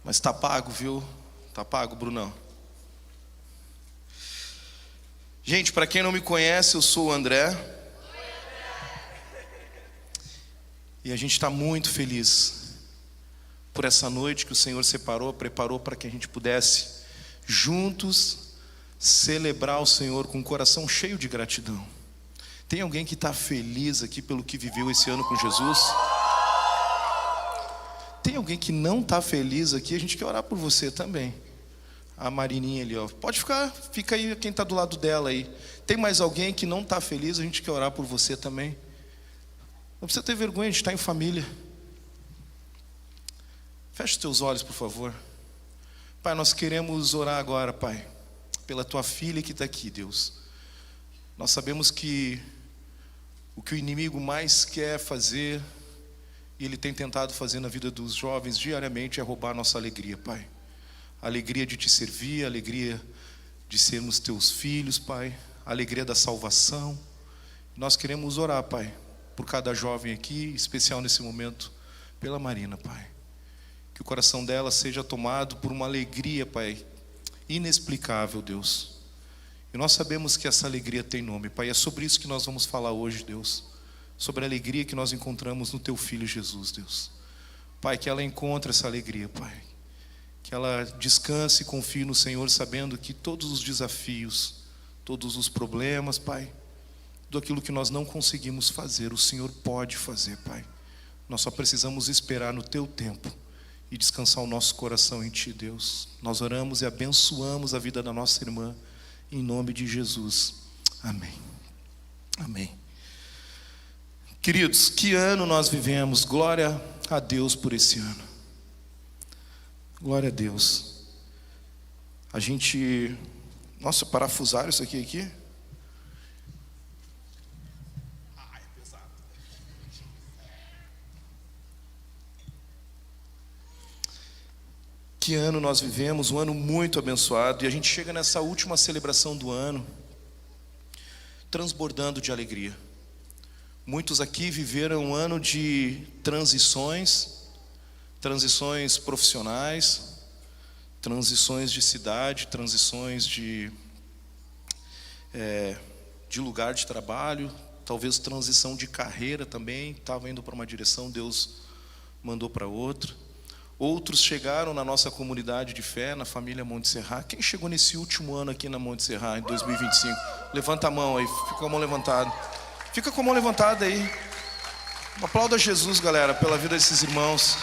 Mas tá pago, viu? Tá pago, Brunão. Gente, para quem não me conhece, eu sou o André. E a gente está muito feliz por essa noite que o Senhor preparou para que a gente pudesse juntos celebrar o Senhor com o coração cheio de gratidão. Tem alguém que está feliz aqui pelo que viveu esse ano com Jesus? Tem alguém que não está feliz aqui? A gente quer orar por você também. A Marininha ali, ó. Pode ficar, fica aí quem está do lado dela aí. Tem mais alguém que não está feliz? A gente quer orar por você também. Não precisa ter vergonha de estar em família. Feche os teus olhos, por favor. Pai, nós queremos orar agora, Pai, pela tua filha que está aqui, Deus. Nós sabemos que o que o inimigo mais quer fazer, e ele tem tentado fazer na vida dos jovens diariamente, é roubar a nossa alegria, Pai. A alegria de te servir, a alegria de sermos teus filhos, Pai. A alegria da salvação. Nós queremos orar, Pai, por cada jovem aqui, em especial nesse momento, pela Marina, Pai. Que o coração dela seja tomado por uma alegria, Pai, inexplicável, Deus. E nós sabemos que essa alegria tem nome, Pai. É sobre isso que nós vamos falar hoje, Deus. Sobre a alegria que nós encontramos no Teu Filho Jesus, Deus. Pai, que ela encontre essa alegria, Pai. Que ela descanse e confie no Senhor, sabendo que todos os desafios, todos os problemas, Pai, tudo aquilo que nós não conseguimos fazer, o Senhor pode fazer, Pai. Nós só precisamos esperar no Teu tempo e descansar o nosso coração em Ti, Deus. Nós oramos e abençoamos a vida da nossa irmã, em nome de Jesus. Amém. Amém. Queridos, que ano nós vivemos. Glória a Deus por esse ano. Glória a Deus. A gente... Nossa, parafusaram isso aqui? É pesado. Que ano nós vivemos, um ano muito abençoado. E a gente chega nessa última celebração do ano, transbordando de alegria. Muitos aqui viveram um ano de transições profissionais, transições de cidade, transições de lugar de trabalho, talvez transição de carreira também. Estava indo para uma direção, Deus mandou para outra. Outros chegaram na nossa comunidade de fé, na família Monte Serra. Quem chegou nesse último ano aqui na Monte Serra, em 2025? Levanta a mão aí, fica com a mão levantada. Fica com a mão levantada aí. Aplauda Jesus, galera, pela vida desses irmãos.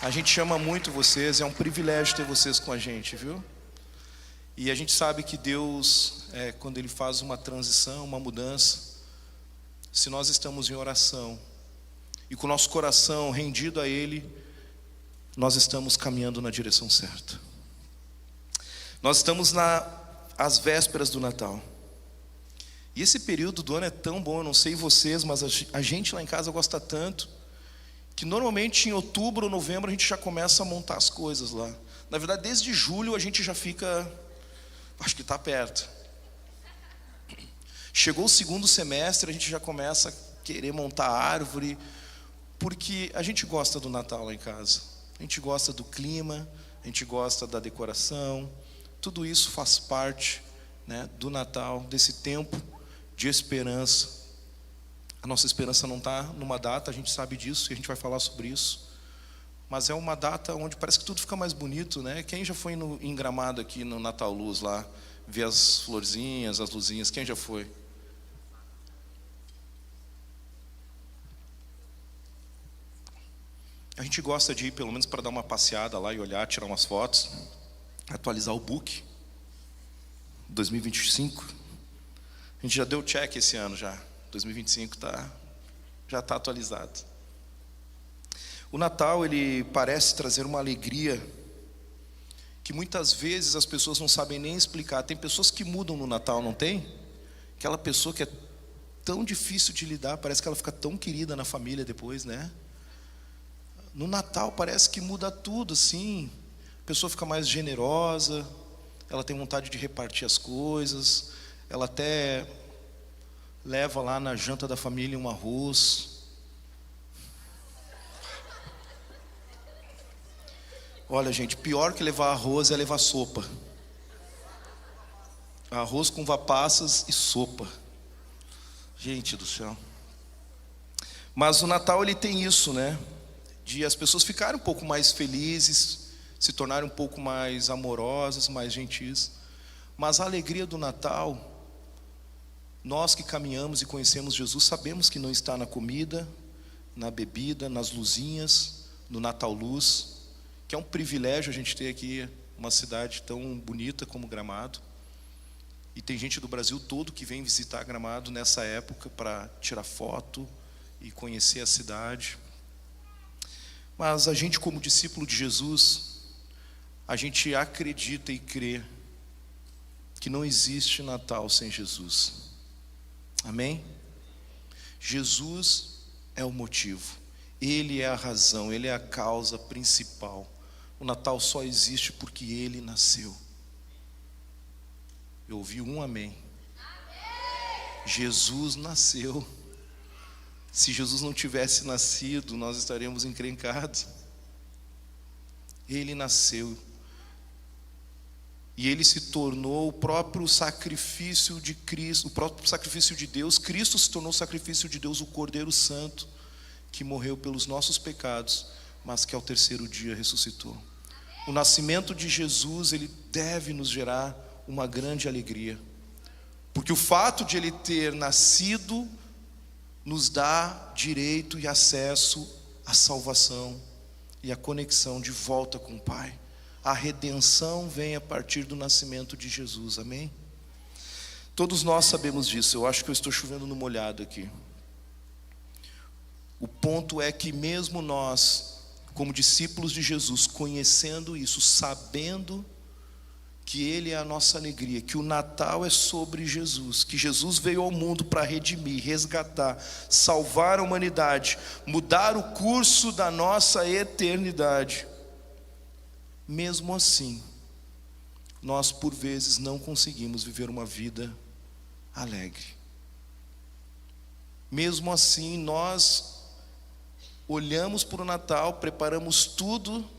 A gente ama muito vocês, é um privilégio ter vocês com a gente, viu? E a gente sabe que Deus, quando Ele faz uma transição, uma mudança, se nós estamos em oração e com o nosso coração rendido a Ele, nós estamos caminhando na direção certa. Nós estamos às vésperas do Natal. E esse período do ano é tão bom, eu não sei vocês, mas a gente lá em casa gosta tanto, que normalmente em outubro ou novembro a gente já começa a montar as coisas lá. Na verdade, desde julho a gente já fica, acho que está perto. Chegou o segundo semestre, a gente já começa a querer montar a árvore, porque a gente gosta do Natal lá em casa. A gente gosta do clima, a gente gosta da decoração. Tudo isso faz parte, né, do Natal, desse tempo de esperança. A nossa esperança não está numa data, a gente sabe disso e a gente vai falar sobre isso. Mas é uma data onde parece que tudo fica mais bonito, né? Quem já foi em Gramado aqui no Natal Luz lá, ver as florzinhas, as luzinhas? Quem já foi? A gente gosta de ir pelo menos para dar uma passeada lá e olhar, tirar umas fotos, atualizar o book 2025. A gente já deu check esse ano já. 2025 já está atualizado. O Natal, ele parece trazer uma alegria que muitas vezes as pessoas não sabem nem explicar. Tem pessoas que mudam no Natal, não tem? Aquela pessoa que é tão difícil de lidar, parece que ela fica tão querida na família depois, né? No Natal parece que muda tudo, assim. A pessoa fica mais generosa, ela tem vontade de repartir as coisas, ela até leva lá na janta da família um arroz. Olha, gente, pior que levar arroz é levar sopa. Arroz com uva passas e sopa. Gente do céu. Mas o Natal, ele tem isso, né? De as pessoas ficarem um pouco mais felizes, se tornarem um pouco mais amorosas, mais gentis. Mas a alegria do Natal, nós que caminhamos e conhecemos Jesus, sabemos que não está na comida, na bebida, nas luzinhas, no Natal Luz, que é um privilégio a gente ter aqui uma cidade tão bonita como Gramado. E tem gente do Brasil todo que vem visitar Gramado nessa época para tirar foto e conhecer a cidade. Mas a gente, como discípulo de Jesus, a gente acredita e crê que não existe Natal sem Jesus. Amém? Jesus é o motivo, Ele é a razão, Ele é a causa principal. O Natal só existe porque Ele nasceu. Eu ouvi um amém. Jesus nasceu. Se Jesus não tivesse nascido, nós estaríamos encrencados. Ele nasceu. E Ele se tornou o próprio sacrifício de Cristo, o próprio sacrifício de Deus. Cristo se tornou o sacrifício de Deus, o Cordeiro Santo, que morreu pelos nossos pecados, mas que ao terceiro dia ressuscitou. O nascimento de Jesus, ele deve nos gerar uma grande alegria, porque o fato de Ele ter nascido nos dá direito e acesso à salvação e à conexão de volta com o Pai. A redenção vem a partir do nascimento de Jesus, amém? Todos nós sabemos disso. Eu acho que eu estou chovendo no molhado aqui. O ponto é que mesmo nós, como discípulos de Jesus, conhecendo isso, sabendo que Ele é a nossa alegria, que o Natal é sobre Jesus, que Jesus veio ao mundo para redimir, resgatar, salvar a humanidade, mudar o curso da nossa eternidade. Mesmo assim, nós por vezes não conseguimos viver uma vida alegre. Mesmo assim, nós olhamos para o Natal, preparamos tudo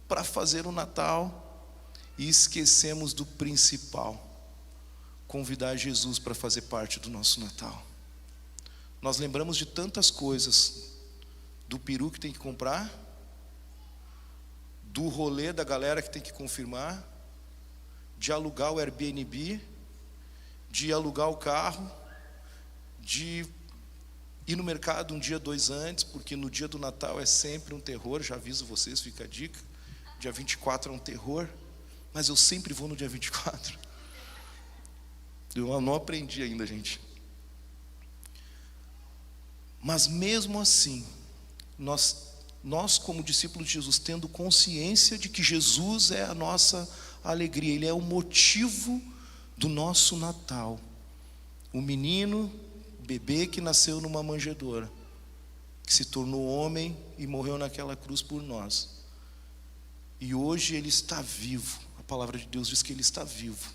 para fazer o Natal e esquecemos do principal: convidar Jesus para fazer parte do nosso Natal. Nós lembramos de tantas coisas: do peru que tem que comprar, do rolê da galera que tem que confirmar, de alugar o Airbnb, de alugar o carro, de ir no mercado um dia, 2 antes, porque no dia do Natal é sempre um terror. Já aviso vocês, fica a dica. Dia 24 é um terror, mas eu sempre vou no dia 24. Eu não aprendi ainda, gente. Mas mesmo assim, nós como discípulos de Jesus, tendo consciência de que Jesus é a nossa alegria, Ele é o motivo do nosso Natal. O menino, bebê que nasceu numa manjedoura, que se tornou homem e morreu naquela cruz por nós. E hoje Ele está vivo. A palavra de Deus diz que Ele está vivo.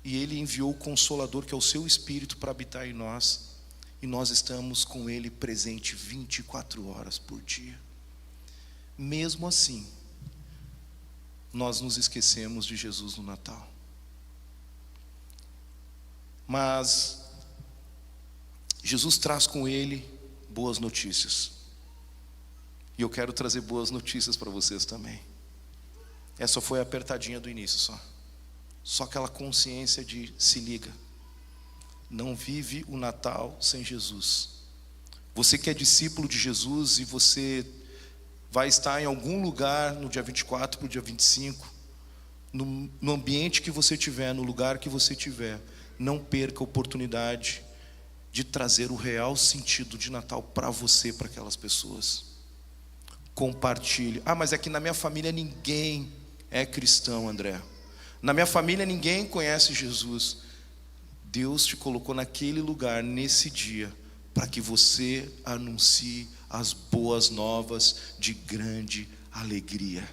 E Ele enviou o Consolador, que é o Seu Espírito, para habitar em nós. E nós estamos com Ele presente 24 horas por dia. Mesmo assim, nós nos esquecemos de Jesus no Natal. Mas Jesus traz com Ele boas notícias. E eu quero trazer boas notícias para vocês também. Essa foi a apertadinha do início só aquela consciência de: se liga, não vive o Natal sem Jesus. Você que é discípulo de Jesus e você vai estar em algum lugar no dia 24 para o dia 25, no ambiente que você tiver, no lugar que você tiver, não perca a oportunidade de trazer o real sentido de Natal para você, para aquelas pessoas. Compartilhe. Ah, mas é que na minha família ninguém é cristão, André. Na minha família ninguém conhece Jesus. Deus te colocou naquele lugar, nesse dia, para que você anuncie as boas novas de grande alegria.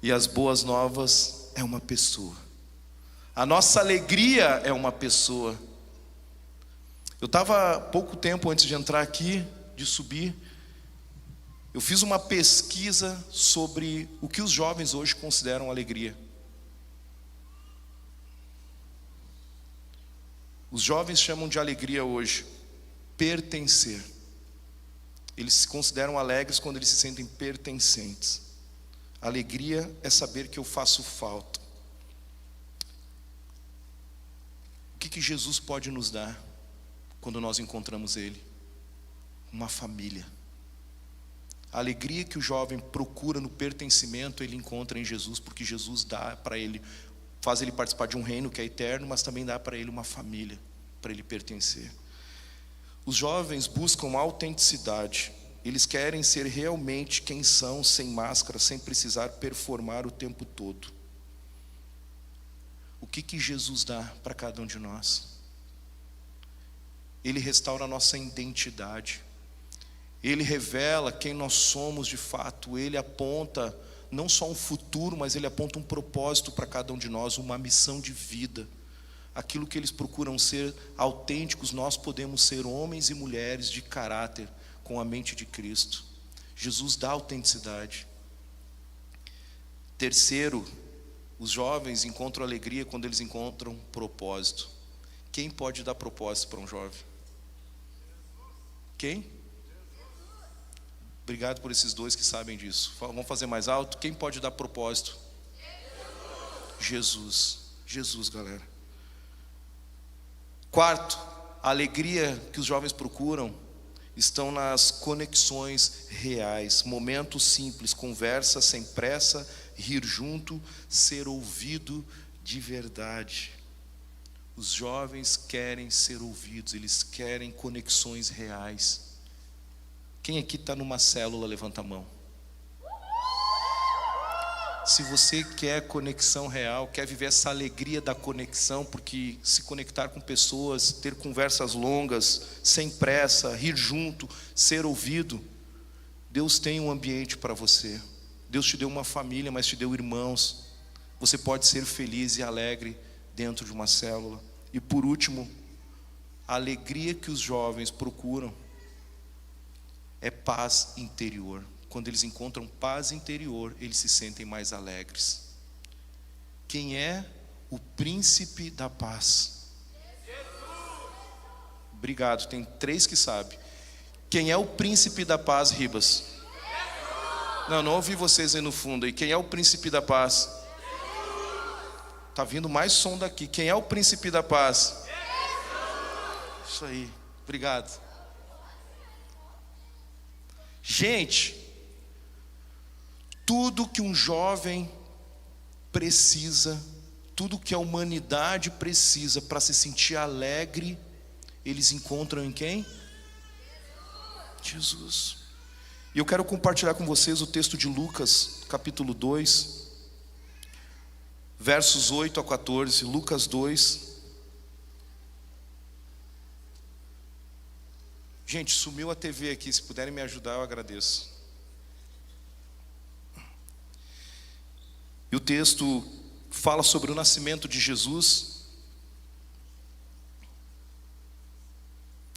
E as boas novas é uma pessoa. A nossa alegria é uma pessoa. Eu estava pouco tempo antes de entrar aqui, de subir, Eu fiz uma pesquisa sobre o que os jovens hoje consideram alegria. Os jovens chamam de alegria hoje pertencer. Eles se consideram alegres quando eles se sentem pertencentes. Alegria é saber que eu faço falta. O que Jesus pode nos dar quando nós encontramos Ele? Uma família. A alegria que o jovem procura no pertencimento, ele encontra em Jesus, porque Jesus dá para ele, faz ele participar de um reino que é eterno, mas também dá para ele uma família, para ele pertencer. Os jovens buscam autenticidade. Eles querem ser realmente quem são, sem máscara, sem precisar performar o tempo todo. O que Jesus dá para cada um de nós? Ele restaura a nossa identidade. Ele revela quem nós somos de fato. Ele aponta não só um futuro, mas ele aponta um propósito para cada um de nós, uma missão de vida. Aquilo que eles procuram ser autênticos, nós podemos ser homens e mulheres de caráter, com a mente de Cristo. Jesus dá autenticidade. Terceiro, os jovens encontram alegria quando eles encontram propósito. Quem pode dar propósito para um jovem? Quem? Obrigado por esses dois que sabem disso. Vamos fazer mais alto? Quem pode dar propósito? Jesus. Jesus, galera. Quarto, a alegria que os jovens procuram estão nas conexões reais, momentos simples, conversa sem pressa, rir junto, ser ouvido de verdade. Os jovens querem ser ouvidos, eles querem conexões reais. Quem aqui está numa célula, levanta a mão. Se você quer conexão real, quer viver essa alegria da conexão, porque se conectar com pessoas, ter conversas longas, sem pressa, rir junto, ser ouvido, Deus tem um ambiente para você. Deus te deu uma família, mas te deu irmãos. Você pode ser feliz e alegre dentro de uma célula. E por último, a alegria que os jovens procuram é paz interior. Quando eles encontram paz interior, eles se sentem mais alegres. Quem é o príncipe da paz? Obrigado, tem 3 que sabem. Quem é o príncipe da paz, Ribas? Não ouvi vocês aí no fundo. E quem é o príncipe da paz? Está vindo mais som daqui. Quem é o príncipe da paz? Isso aí, obrigado. Gente, tudo que um jovem precisa, tudo que a humanidade precisa para se sentir alegre, eles encontram em quem? Jesus. E eu quero compartilhar com vocês o texto de Lucas, capítulo 2, versos 8 a 14. Lucas 2. Gente, sumiu a TV aqui, se puderem me ajudar, eu agradeço. E o texto fala sobre o nascimento de Jesus.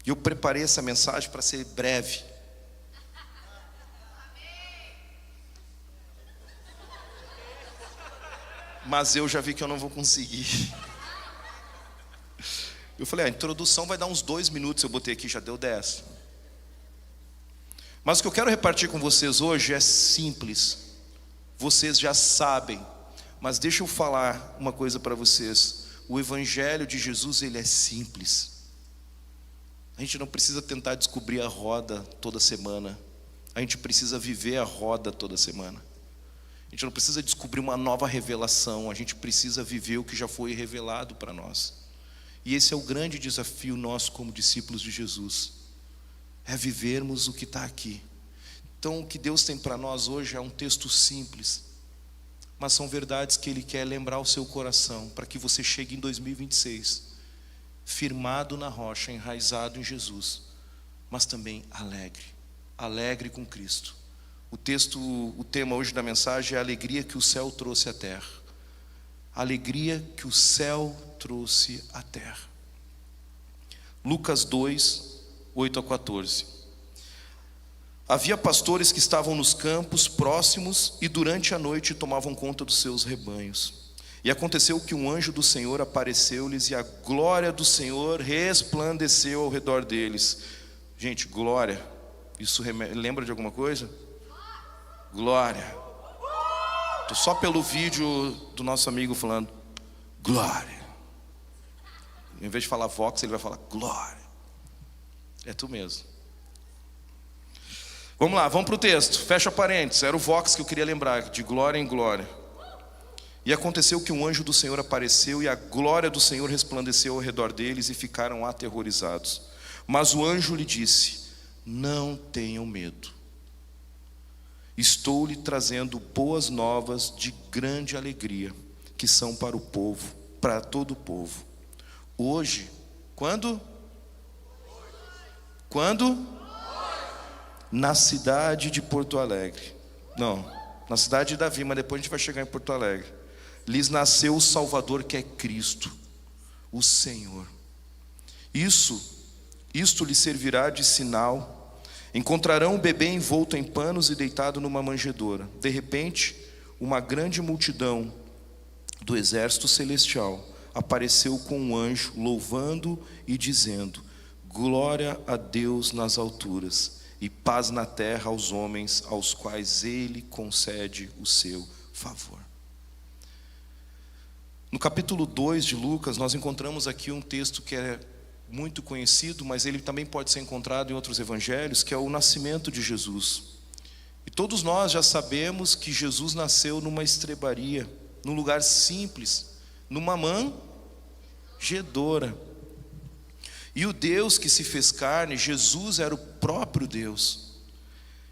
E eu preparei essa mensagem para ser breve. Mas eu já vi que eu não vou conseguir. Eu falei, a introdução vai dar uns 2 minutos, eu botei aqui, já deu 10. Mas o que eu quero repartir com vocês hoje é simples. Vocês já sabem, mas deixa eu falar uma coisa para vocês. O evangelho de Jesus, ele é simples. A gente não precisa tentar descobrir a roda toda semana. A gente precisa viver a roda toda semana. A gente não precisa descobrir uma nova revelação. A gente precisa viver o que já foi revelado para nós. E esse é o grande desafio nosso como discípulos de Jesus. É vivermos o que está aqui. Então o que Deus tem para nós hoje é um texto simples, mas são verdades que Ele quer lembrar o seu coração, para que você chegue em 2026 firmado na rocha, enraizado em Jesus, mas também alegre com Cristo. O tema hoje da mensagem é a alegria que o céu trouxe à terra. A alegria que o céu trouxe à terra. Lucas 2, 8 a 14. Havia pastores que estavam nos campos próximos e durante a noite tomavam conta dos seus rebanhos. E aconteceu que um anjo do Senhor apareceu-lhes e a glória do Senhor resplandeceu ao redor deles. Gente, glória, isso lembra de alguma coisa? Glória. Tô só pelo vídeo do nosso amigo falando glória. Em vez de falar vox, ele vai falar glória. É tu mesmo. Vamos lá, vamos para o texto. Fecha parênteses, era o vox que eu queria lembrar, de glória em glória. E aconteceu que um anjo do Senhor apareceu e a glória do Senhor resplandeceu ao redor deles e ficaram aterrorizados. Mas o anjo lhe disse: não tenham medo. Estou lhe trazendo boas novas de grande alegria, que são para o povo, para todo o povo. Hoje, quando? Quando? Na cidade de Porto Alegre. Não, na cidade de Davi, mas depois a gente vai chegar em Porto Alegre. Lhes nasceu o Salvador, que é Cristo, o Senhor. Isto lhe servirá de sinal. Encontrarão o bebê envolto em panos e deitado numa manjedoura. De repente, uma grande multidão do exército celestial apareceu com um anjo, louvando e dizendo: glória a Deus nas alturas e paz na terra aos homens aos quais Ele concede o seu favor. No capítulo 2 de Lucas, nós encontramos aqui um texto que é muito conhecido, mas ele também pode ser encontrado em outros evangelhos, que é o nascimento de Jesus. E todos nós já sabemos que Jesus nasceu numa estrebaria, num lugar simples, numa manjedoura. E o Deus que se fez carne, Jesus era o próprio Deus.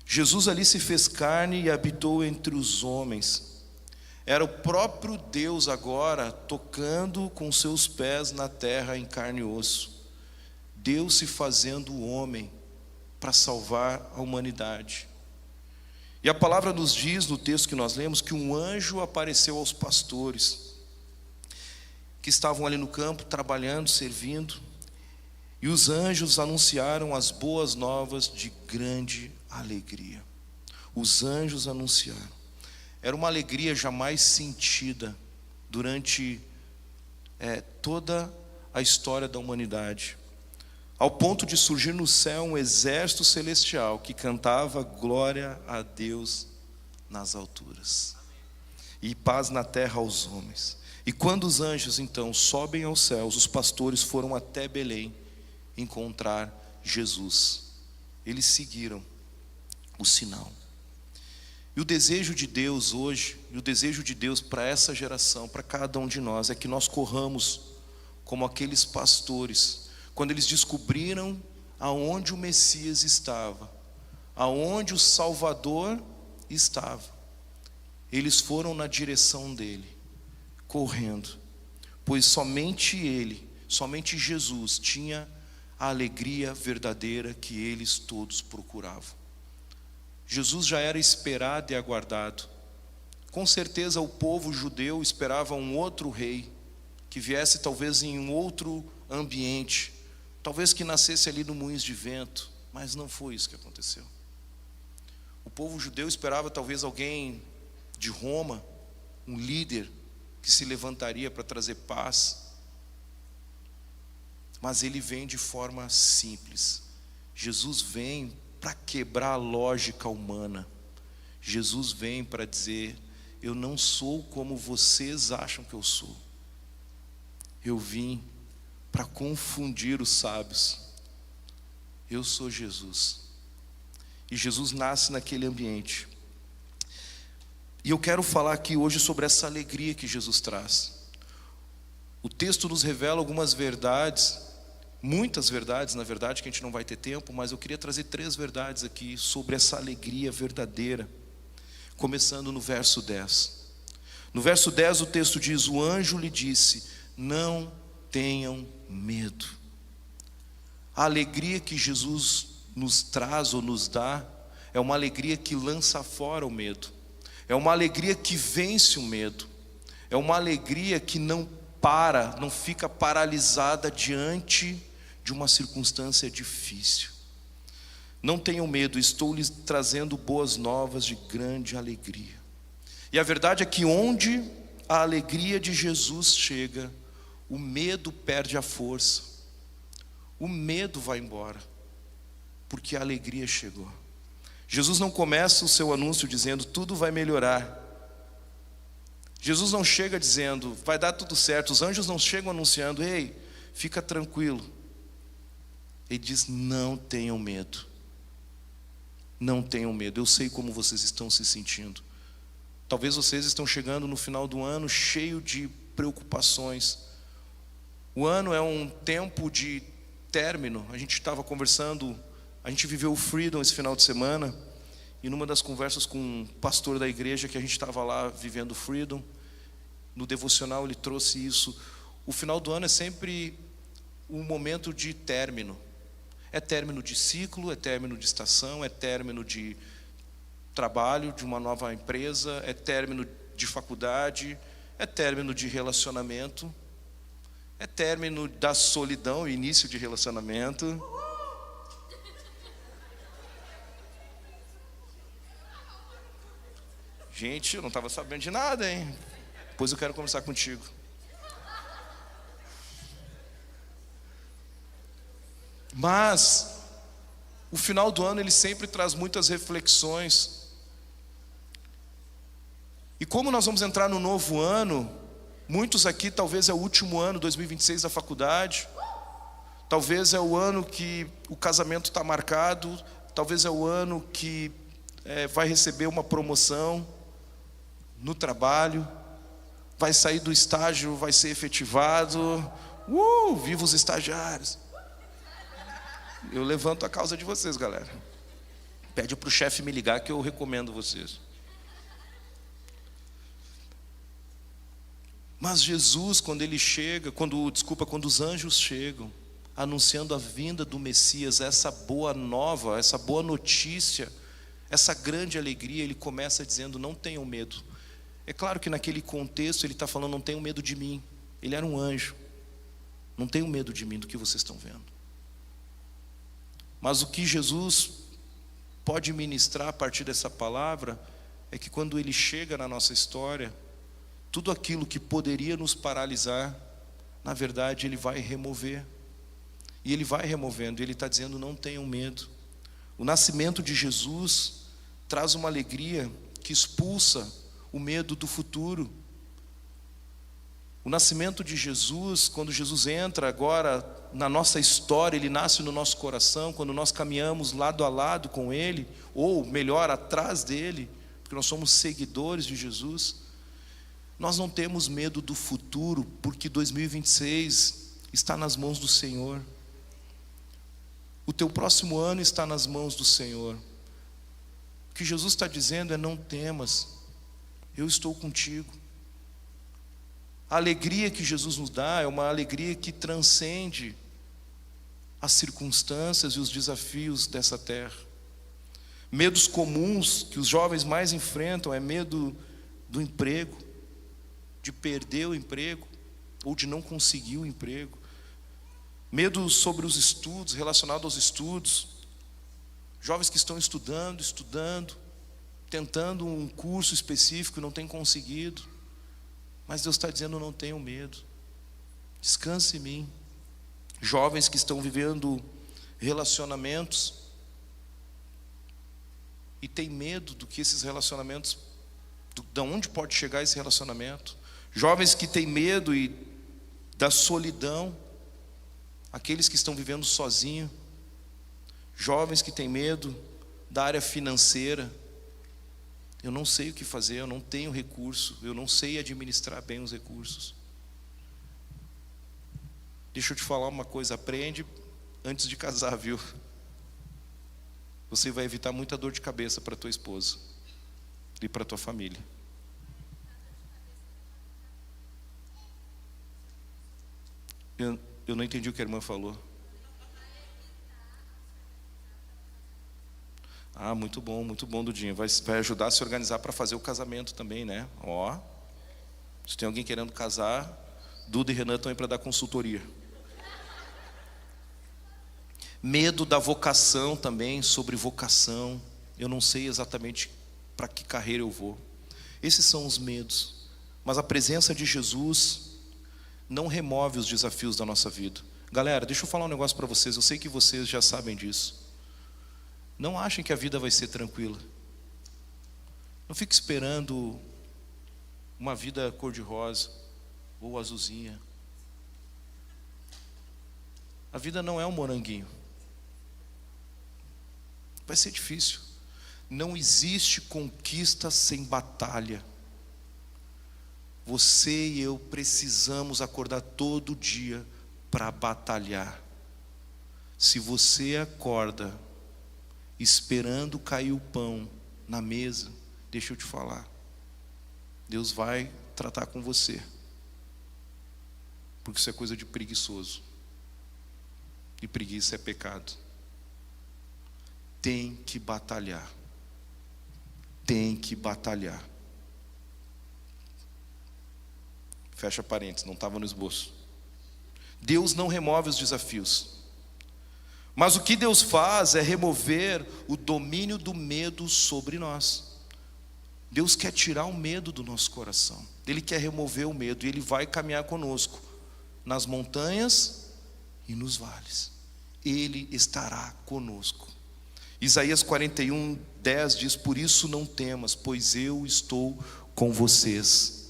Jesus ali se fez carne e habitou entre os homens. Era o próprio Deus agora tocando com seus pés na terra em carne e osso. Deus se fazendo homem para salvar a humanidade. E a palavra nos diz, no texto que nós lemos, que um anjo apareceu aos pastores que estavam ali no campo, trabalhando, servindo. E os anjos anunciaram as boas novas de grande alegria. Os anjos anunciaram. Era uma alegria jamais sentida durante toda a história da humanidade. Ao ponto de surgir no céu um exército celestial que cantava glória a Deus nas alturas e paz na terra aos homens. E quando os anjos então sobem aos céus, os pastores foram até Belém encontrar Jesus. Eles seguiram o sinal. E o desejo de Deus hoje, e o desejo de Deus para essa geração, para cada um de nós, é que nós corramos como aqueles pastores, quando eles descobriram aonde o Messias estava, aonde o Salvador estava. Eles foram na direção dele, correndo, pois somente ele, somente Jesus tinha a alegria verdadeira que eles todos procuravam. Jesus já era esperado e aguardado. Com certeza o povo judeu esperava um outro rei, que viesse talvez em um outro ambiente, talvez que nascesse ali no moinhos de vento, mas não foi isso que aconteceu. O povo judeu esperava talvez alguém de Roma, um líder que se levantaria para trazer paz, mas ele vem de forma simples. Jesus vem para quebrar a lógica humana. Jesus vem para dizer: eu não sou como vocês acham que eu sou. Eu vim para confundir os sábios. Eu sou Jesus. E Jesus nasce naquele ambiente. E eu quero falar aqui hoje sobre essa alegria que Jesus traz. O texto nos revela algumas verdades, muitas verdades, na verdade, que a gente não vai ter tempo, mas eu queria trazer 3 verdades aqui sobre essa alegria verdadeira, começando no verso 10. No verso 10 o texto diz: o anjo lhe disse: não tenham medo. A alegria que Jesus nos traz ou nos dá é uma alegria que lança fora o medo, é uma alegria que vence o medo, é uma alegria que não fica paralisada diante de uma circunstância difícil. Não tenham medo, estou lhes trazendo boas novas de grande alegria. E a verdade é que onde a alegria de Jesus chega, o medo perde a força. O medo vai embora, porque a alegria chegou. Jesus não começa o seu anúncio dizendo tudo vai melhorar. Jesus não chega dizendo vai dar tudo certo. Os anjos não chegam anunciando, ei, fica tranquilo. Ele diz, não tenham medo. Não tenham medo, eu sei como vocês estão se sentindo. Talvez vocês estão chegando no final do ano cheio de preocupações. O ano é um tempo de término. A gente estava conversando, a gente viveu o Freedom esse final de semana, e numa das conversas com um pastor da igreja que a gente estava lá vivendo o Freedom, no devocional ele trouxe isso. O final do ano é sempre um momento de término. É término de ciclo, é término de estação, é término de trabalho, de uma nova empresa, é término de faculdade, é término de relacionamento, é término da solidão, início de relacionamento. Gente, eu não estava sabendo de nada, hein? Depois eu quero conversar contigo. Mas o final do ano ele sempre traz muitas reflexões. E como nós vamos entrar no novo ano, muitos aqui talvez é o último ano, 2026 da faculdade, talvez é o ano que o casamento está marcado, talvez é o ano que vai receber uma promoção no trabalho, vai sair do estágio, vai ser efetivado. Viva os estagiários! Eu levanto a causa de vocês, galera. Pede para o chefe me ligar que eu recomendo vocês. Mas Jesus, quando ele chega, quando os anjos chegam, anunciando a vinda do Messias, essa boa nova, essa boa notícia, essa grande alegria, ele começa dizendo, não tenham medo. É claro que naquele contexto ele está falando, não tenham medo de mim. Ele era um anjo. Não tenham medo de mim, do que vocês estão vendo. Mas o que Jesus pode ministrar a partir dessa palavra é que quando ele chega na nossa história, tudo aquilo que poderia nos paralisar, na verdade ele vai remover. E ele vai removendo, ele está dizendo, não tenham medo. O nascimento de Jesus traz uma alegria que expulsa o medo do futuro. O nascimento de Jesus, quando Jesus entra agora na nossa história, ele nasce no nosso coração, quando nós caminhamos lado a lado com ele, ou melhor, atrás dele, porque nós somos seguidores de Jesus, nós não temos medo do futuro, porque 2026 está nas mãos do Senhor. O teu próximo ano está nas mãos do Senhor. O que Jesus está dizendo é, não temas, eu estou contigo. A alegria que Jesus nos dá é uma alegria que transcende as circunstâncias e os desafios dessa terra. Medos comuns que os jovens mais enfrentam é medo do emprego, de perder o emprego ou de não conseguir o emprego. Medo sobre os estudos, relacionado aos estudos. Jovens que estão estudando, tentando um curso específico e não têm conseguido. Mas Deus está dizendo, não tenham medo, descanse em mim. Jovens que estão vivendo relacionamentos e têm medo do que esses relacionamentos, de onde pode chegar esse relacionamento. Jovens que têm medo da solidão, aqueles que estão vivendo sozinhos. Jovens que têm medo da área financeira. Eu não sei o que fazer, eu não tenho recurso, eu não sei administrar bem os recursos. Deixa eu te falar uma coisa, aprende antes de casar, viu? Você vai evitar muita dor de cabeça para tua esposa e para tua família. Eu não entendi o que a irmã falou. Muito bom, Dudinha. Vai ajudar a se organizar para fazer o casamento também, né? Se tem alguém querendo casar, Duda e Renan estão aí para dar consultoria. Medo da vocação também, sobre vocação. Eu não sei exatamente para que carreira eu vou. Esses são os medos. Mas a presença de Jesus não remove os desafios da nossa vida. Galera, deixa eu falar um negócio para vocês. Eu sei que vocês já sabem disso. Não achem que a vida vai ser tranquila. Não fique esperando uma vida cor-de-rosa ou azulzinha. A vida não é um moranguinho. Vai ser difícil. Não existe conquista sem batalha. Você e eu precisamos acordar todo dia para batalhar. Se você acorda esperando cair o pão na mesa, deixa eu te falar, Deus vai tratar com você, porque isso é coisa de preguiçoso, e preguiça é pecado. Tem que batalhar. Tem que batalhar. Fecha parênteses, não estava no esboço. Deus não remove os desafios, mas o que Deus faz é remover o domínio do medo sobre nós. Deus quer tirar o medo do nosso coração. Ele quer remover o medo, e Ele vai caminhar conosco nas montanhas e nos vales. Ele estará conosco. Isaías 41:10 diz: por isso não temas, pois eu estou com vocês.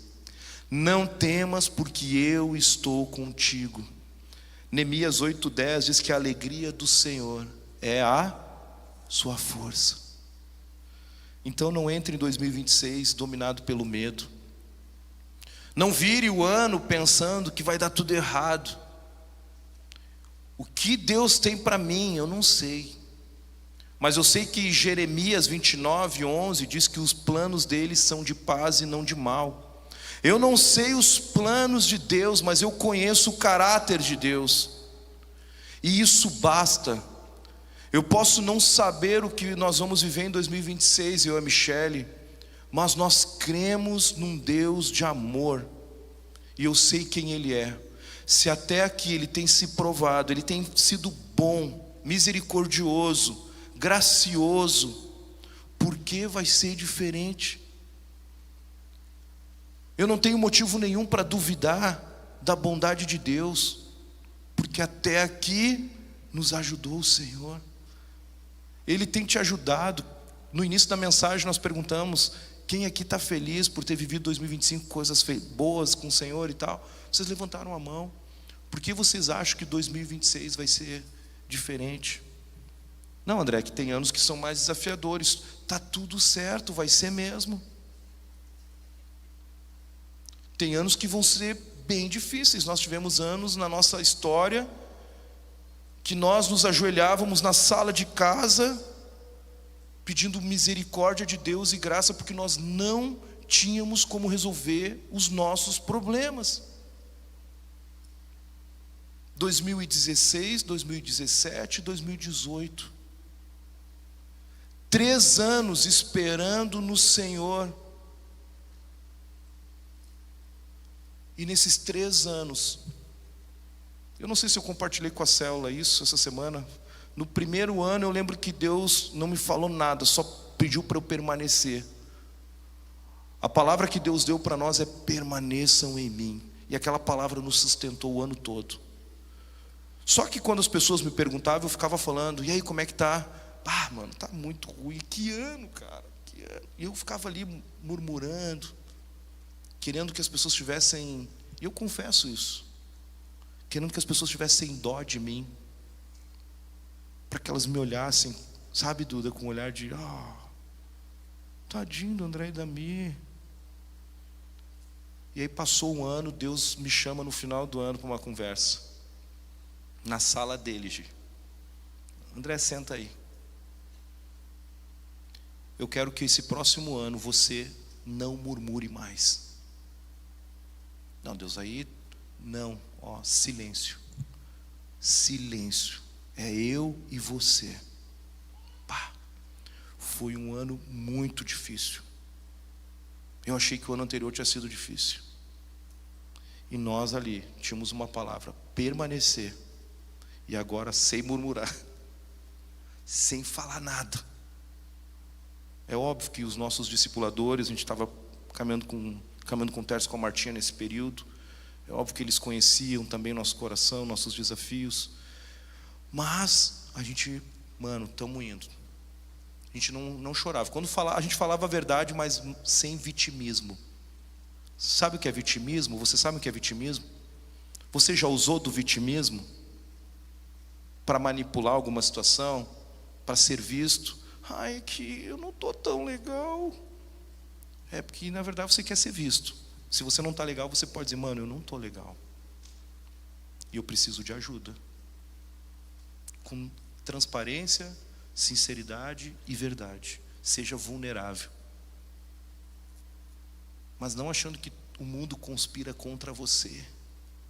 Não temas, porque eu estou contigo. Neemias 8:10 diz que a alegria do Senhor é a sua força. Então não entre em 2026 dominado pelo medo. Não vire o ano pensando que vai dar tudo errado. O que Deus tem para mim, eu não sei. Mas eu sei que Jeremias 29:11 diz que os planos dele são de paz e não de mal. Eu não sei os planos de Deus, mas eu conheço o caráter de Deus, e isso basta. Eu posso não saber o que nós vamos viver em 2026, eu e a Michele, mas nós cremos num Deus de amor, e eu sei quem Ele é. Se até aqui Ele tem se provado, Ele tem sido bom, misericordioso, gracioso, por que vai ser diferente? Eu não tenho motivo nenhum para duvidar da bondade de Deus, porque até aqui nos ajudou o Senhor. Ele tem te ajudado. No início da mensagem nós perguntamos: quem aqui está feliz por ter vivido 2025 coisas boas com o Senhor e tal? Vocês levantaram a mão. Por que vocês acham que 2026 vai ser diferente? Não, André, que tem anos que são mais desafiadores. Está tudo certo, vai ser mesmo. Tem anos que vão ser bem difíceis. Nós tivemos anos na nossa história que nós nos ajoelhávamos na sala de casa pedindo misericórdia de Deus e graça, porque nós não tínhamos como resolver os nossos problemas. 2016, 2017, 2018. 3 anos esperando no Senhor. E nesses 3 anos, eu não sei se eu compartilhei com a célula isso essa semana. No primeiro ano eu lembro que Deus não me falou nada, só pediu para eu permanecer. A palavra que Deus deu para nós é: permaneçam em mim. E aquela palavra nos sustentou o ano todo. Só que quando as pessoas me perguntavam, eu ficava falando: e aí, como é que tá? Ah, mano, tá muito ruim. Que ano, cara, que ano. E eu ficava ali murmurando, querendo que as pessoas tivessem, e eu confesso isso, querendo que as pessoas tivessem dó de mim, para que elas me olhassem, sabe, Duda, com um olhar de: tadinho do André e da Mi. E aí passou um ano, Deus me chama no final do ano para uma conversa, na sala dele, Gi. André, senta aí. Eu quero que esse próximo ano você não murmure mais. Não, Deus, aí não, silêncio. Silêncio. É eu e você. Foi um ano muito difícil. Eu achei que o ano anterior tinha sido difícil. E nós ali tínhamos uma palavra: permanecer. E agora, sem murmurar, sem falar nada. É óbvio que os nossos discipuladores, a gente estava caminhando com o Tércio, com a Martinha nesse período, é óbvio que eles conheciam também nosso coração, nossos desafios, mas a gente, estamos indo. A gente não chorava. Quando a gente falava a verdade, mas sem vitimismo. Sabe o que é vitimismo? Você sabe o que é vitimismo? Você já usou do vitimismo para manipular alguma situação, para ser visto? Ai, que eu não estou tão legal. É porque na verdade você quer ser visto. Se você não está legal, você pode dizer, eu não estou legal. E eu preciso de ajuda. Com transparência, sinceridade e verdade. Seja vulnerável. Mas não achando que o mundo conspira contra você.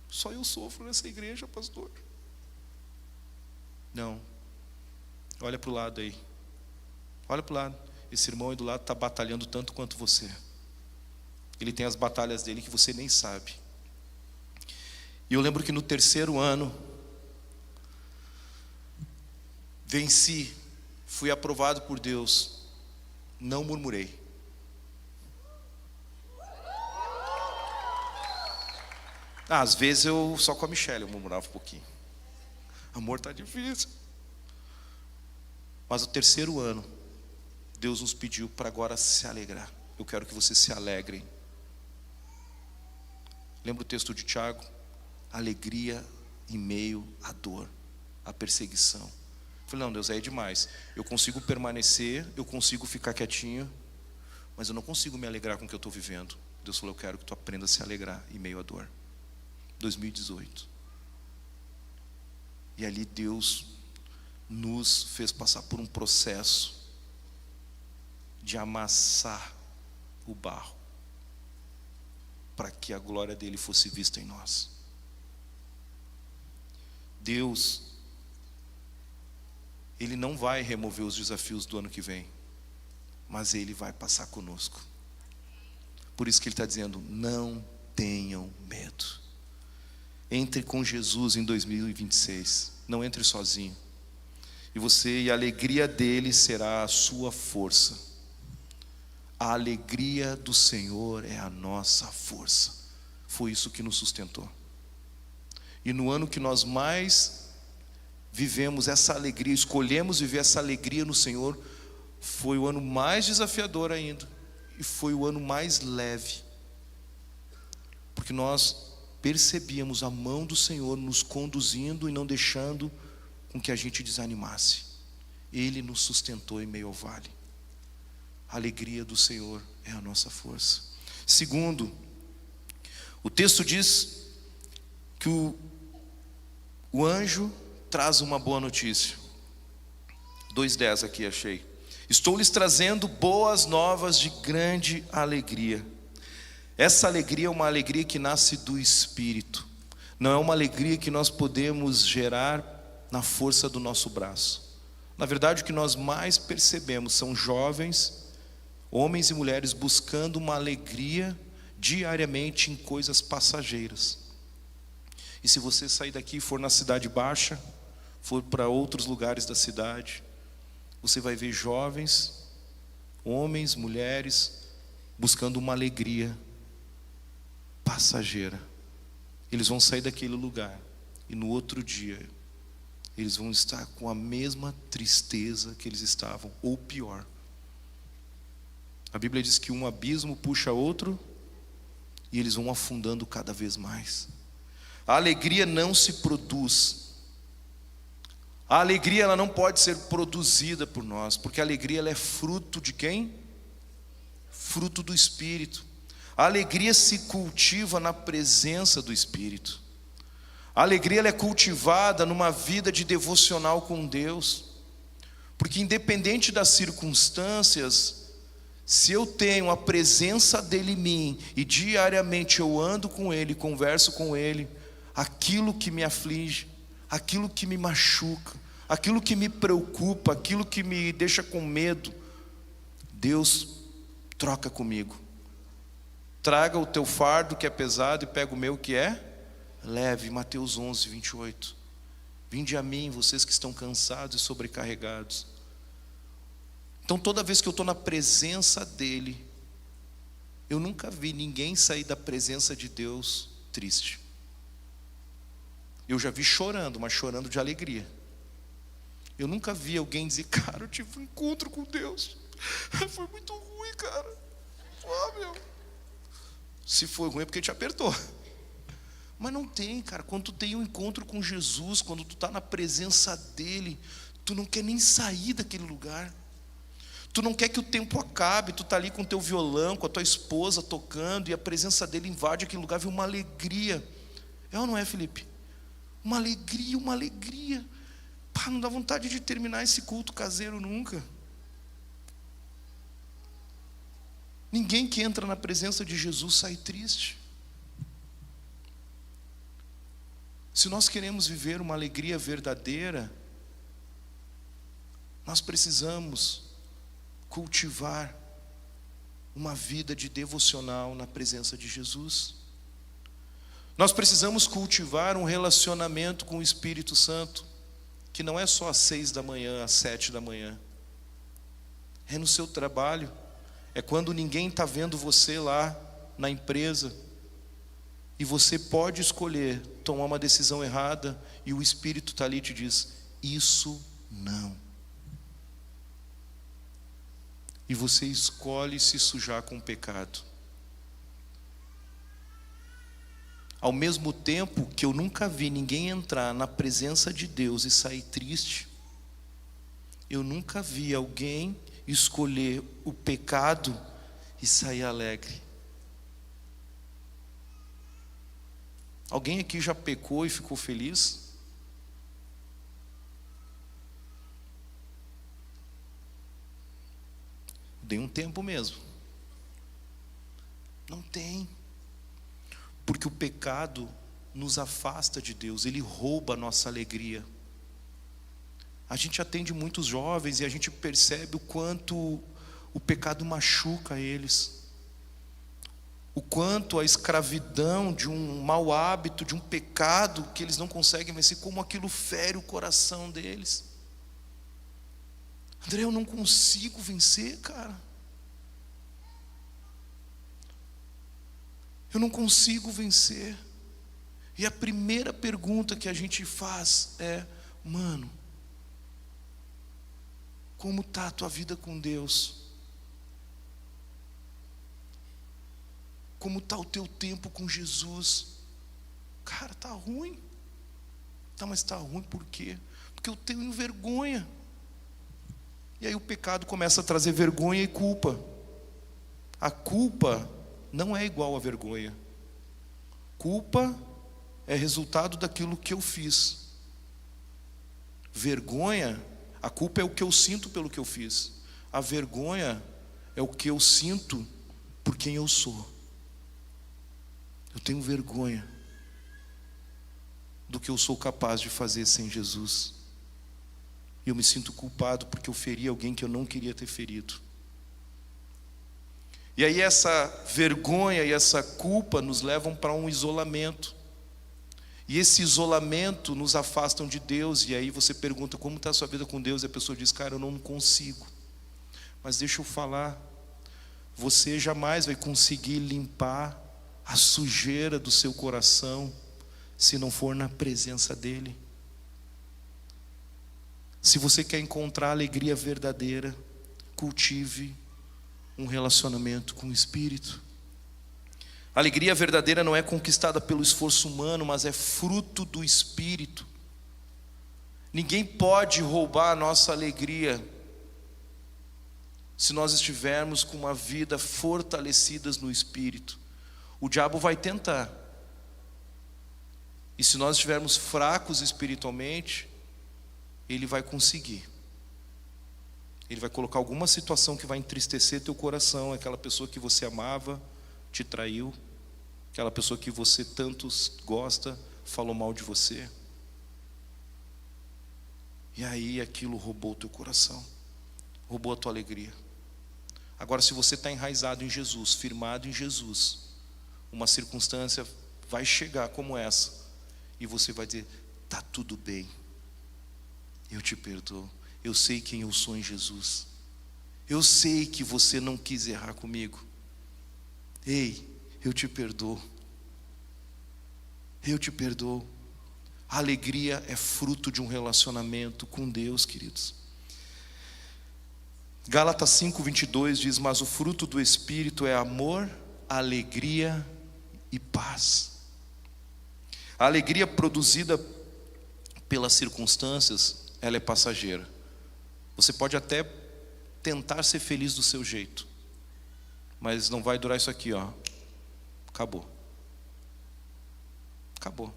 Só eu sofro nessa igreja, pastor. Não. Olha para o lado aí. Olha para o lado. Esse irmão aí do lado está batalhando tanto quanto você. Ele tem as batalhas dele que você nem sabe. E eu lembro que no 3º ano, venci, fui aprovado por Deus, não murmurei. Às vezes eu só com a Michelle eu murmurava um pouquinho. Amor, está difícil. Mas o 3º ano, Deus nos pediu para agora se alegrar. Eu quero que vocês se alegrem. Lembra o texto de Tiago? Alegria em meio à dor, à perseguição. Eu falei, não, Deus, aí é demais. Eu consigo permanecer, eu consigo ficar quietinho, mas eu não consigo me alegrar com o que eu estou vivendo. Deus falou, eu quero que tu aprenda a se alegrar em meio à dor. 2018. E ali Deus nos fez passar por um processo de amassar o barro, para que a glória dele fosse vista em nós. Deus, Ele não vai remover os desafios do ano que vem, mas Ele vai passar conosco. Por isso que Ele está dizendo, não tenham medo. Entre com Jesus em 2026, não entre sozinho. E a alegria dele será a sua força. A alegria do Senhor é a nossa força. Foi isso que nos sustentou. E no ano que nós mais vivemos essa alegria, escolhemos viver essa alegria no Senhor, foi o ano mais desafiador ainda. E foi o ano mais leve. Porque nós percebíamos a mão do Senhor nos conduzindo e não deixando com que a gente desanimasse. Ele nos sustentou em meio ao vale. A alegria do Senhor é a nossa força. Segundo, o texto diz que o anjo traz uma boa notícia. 2:10 aqui achei. Estou lhes trazendo boas novas de grande alegria. Essa alegria é uma alegria que nasce do Espírito. Não é uma alegria que nós podemos gerar na força do nosso braço. Na verdade, o que nós mais percebemos são jovens, homens e mulheres buscando uma alegria diariamente em coisas passageiras. E se você sair daqui e for na Cidade Baixa, for para outros lugares da cidade, você vai ver jovens, homens, mulheres, buscando uma alegria passageira. Eles vão sair daquele lugar e no outro dia eles vão estar com a mesma tristeza que eles estavam, ou pior. A Bíblia diz que um abismo puxa outro e eles vão afundando cada vez mais. A alegria não se produz. A alegria ela não pode ser produzida por nós, porque a alegria ela é fruto de quem? Fruto do Espírito. A alegria se cultiva na presença do Espírito. A alegria ela é cultivada numa vida de devocional com Deus. Porque independente das circunstâncias, se eu tenho a presença dele em mim e diariamente eu ando com ele, converso com ele, aquilo que me aflige, aquilo que me machuca, aquilo que me preocupa, aquilo que me deixa com medo, Deus troca comigo. Traga o teu fardo que é pesado e pega o meu que é leve. Mateus 11:28. Vinde a mim, vocês que estão cansados e sobrecarregados, Então toda vez que eu estou na presença dele, eu nunca vi ninguém sair da presença de Deus triste. Eu já vi chorando, mas chorando de alegria. Eu nunca vi alguém dizer, cara, eu tive um encontro com Deus, foi muito ruim, cara. Meu. Se foi ruim é porque te apertou. Mas não tem, cara. Quando tu tem um encontro com Jesus, quando tu está na presença dele, tu não quer nem sair daquele lugar. Tu não quer que o tempo acabe. Tu está ali com o teu violão, com a tua esposa tocando, e a presença dele invade aquele lugar, vem uma alegria. É ou não é, Felipe? Uma alegria, uma alegria. Pá, não dá vontade de terminar esse culto caseiro nunca. Ninguém que entra na presença de Jesus sai triste. Se nós queremos viver uma alegria verdadeira, nós precisamos cultivar uma vida de devocional na presença de Jesus. Nós precisamos cultivar um relacionamento com o Espírito Santo, que não é só às 6 da manhã, às 7 da manhã. É no seu trabalho, é quando ninguém está vendo você lá na empresa, e você pode escolher tomar uma decisão errada, e o Espírito está ali e te diz, isso não. E você escolhe se sujar com o pecado. Ao mesmo tempo que eu nunca vi ninguém entrar na presença de Deus e sair triste, eu nunca vi alguém escolher o pecado e sair alegre. Alguém aqui já pecou e ficou feliz? Dei um tempo mesmo. Não tem. Porque o pecado nos afasta de Deus, ele rouba a nossa alegria. A gente atende muitos jovens e a gente percebe o quanto o pecado machuca eles. O quanto a escravidão de um mau hábito, de um pecado que eles não conseguem vencer, como aquilo fere o coração deles. André, eu não consigo vencer, cara. Eu não consigo vencer. E a primeira pergunta que a gente faz é, mano, como está a tua vida com Deus? Como está o teu tempo com Jesus? Cara, está ruim. Tá, mas está ruim por quê? Porque eu tenho vergonha. E aí o pecado começa a trazer vergonha e culpa. A culpa não é igual à vergonha. Culpa é resultado daquilo que eu fiz. Vergonha, a culpa é o que eu sinto pelo que eu fiz. A vergonha é o que eu sinto por quem eu sou. Eu tenho vergonha do que eu sou capaz de fazer sem Jesus. E eu me sinto culpado porque eu feri alguém que eu não queria ter ferido. E aí essa vergonha e essa culpa nos levam para um isolamento. E esse isolamento nos afastam de Deus. E aí você pergunta como está a sua vida com Deus, e a pessoa diz, cara, eu não consigo. Mas deixa eu falar, você jamais vai conseguir limpar a sujeira do seu coração se não for na presença dele. Se você quer encontrar alegria verdadeira, cultive um relacionamento com o Espírito. A alegria verdadeira não é conquistada pelo esforço humano, mas é fruto do Espírito. Ninguém pode roubar a nossa alegria se nós estivermos com uma vida fortalecidas no Espírito. O diabo vai tentar. E se nós estivermos fracos espiritualmente, ele vai conseguir. Ele vai colocar alguma situação que vai entristecer teu coração. Aquela pessoa que você amava te traiu. Aquela pessoa que você tanto gosta falou mal de você. E aí aquilo roubou o teu coração, roubou a tua alegria. Agora, se você está enraizado em Jesus, firmado em Jesus, uma circunstância vai chegar como essa, e você vai dizer, está tudo bem, eu te perdoo, eu sei quem eu sou em Jesus, Eu sei que você não quis errar comigo. Ei, eu te perdoo. Eu te perdoo. A alegria é fruto de um relacionamento com Deus, queridos. Gálatas 5:22 diz: mas o fruto do Espírito é amor, alegria e paz. A alegria produzida pelas circunstâncias, ela é passageira. Você pode até tentar ser feliz do seu jeito, mas não vai durar isso aqui, ó. Acabou. Acabou.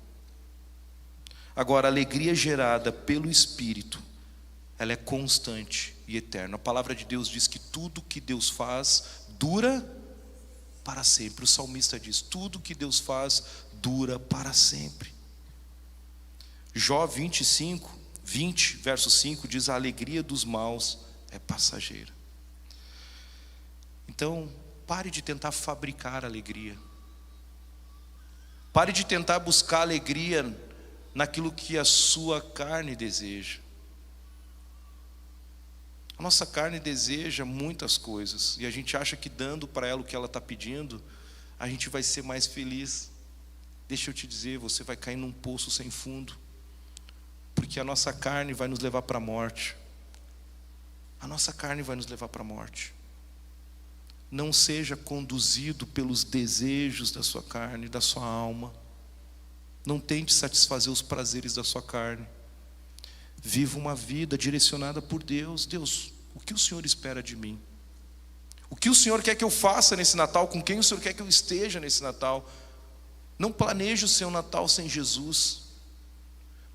Agora, a alegria gerada pelo Espírito, ela é constante e eterna. A palavra de Deus diz que tudo que Deus faz dura para sempre. O salmista diz: tudo que Deus faz dura para sempre. Jó 20, verso 5 diz: a alegria dos maus é passageira. Então, pare de tentar fabricar alegria. Pare de tentar buscar alegria naquilo que a sua carne deseja. A nossa carne deseja muitas coisas, e a gente acha que dando para ela o que ela está pedindo, a gente vai ser mais feliz. Deixa eu te dizer, você vai cair num poço sem fundo, porque a nossa carne vai nos levar para a morte. A nossa carne vai nos levar para a morte. Não seja conduzido pelos desejos da sua carne, da sua alma. Não tente satisfazer os prazeres da sua carne. Viva uma vida direcionada por Deus. Deus, o que o Senhor espera de mim? O que o Senhor quer que eu faça nesse Natal? Com quem o Senhor quer que eu esteja nesse Natal? Não planeje o seu Natal sem Jesus.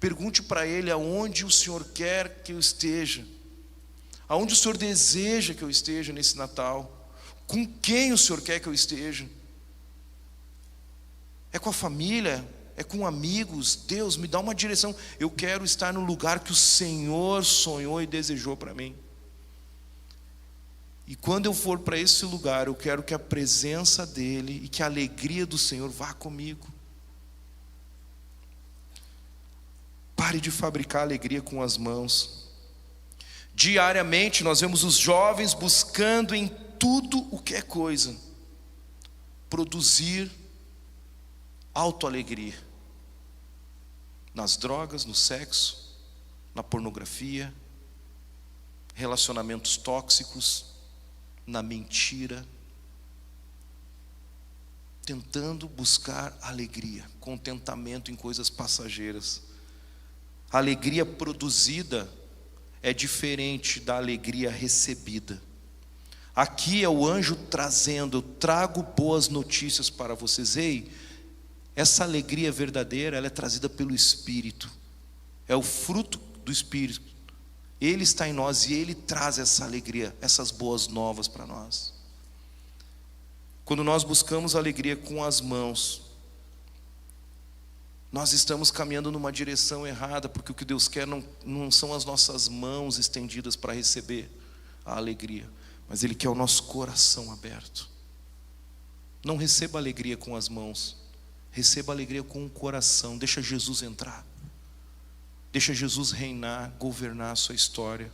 Pergunte para Ele aonde o Senhor quer que eu esteja. Aonde o Senhor deseja que eu esteja nesse Natal. Com quem o Senhor quer que eu esteja? É com a família? É com amigos? Deus, me dá uma direção. Eu quero estar no lugar que o Senhor sonhou e desejou para mim. E quando eu for para esse lugar, eu quero que a presença dEle e que a alegria do Senhor vá comigo. Pare de fabricar alegria com as mãos. Diariamente nós vemos os jovens buscando em tudo o que é coisa produzir autoalegria. Nas drogas, no sexo, na pornografia, relacionamentos tóxicos, na mentira, tentando buscar alegria, contentamento em coisas passageiras. A alegria produzida é diferente da alegria recebida. Aqui é o anjo trazendo: eu trago boas notícias para vocês. Ei, essa alegria verdadeira, ela é trazida pelo Espírito. É o fruto do Espírito. Ele está em nós e Ele traz essa alegria, essas boas novas para nós. Quando nós buscamos alegria com as mãos, nós estamos caminhando numa direção errada, porque o que Deus quer não são as nossas mãos estendidas para receber a alegria, mas Ele quer o nosso coração aberto. Não receba alegria com as mãos, receba alegria com o coração. Deixa Jesus entrar, deixa Jesus reinar, governar a sua história.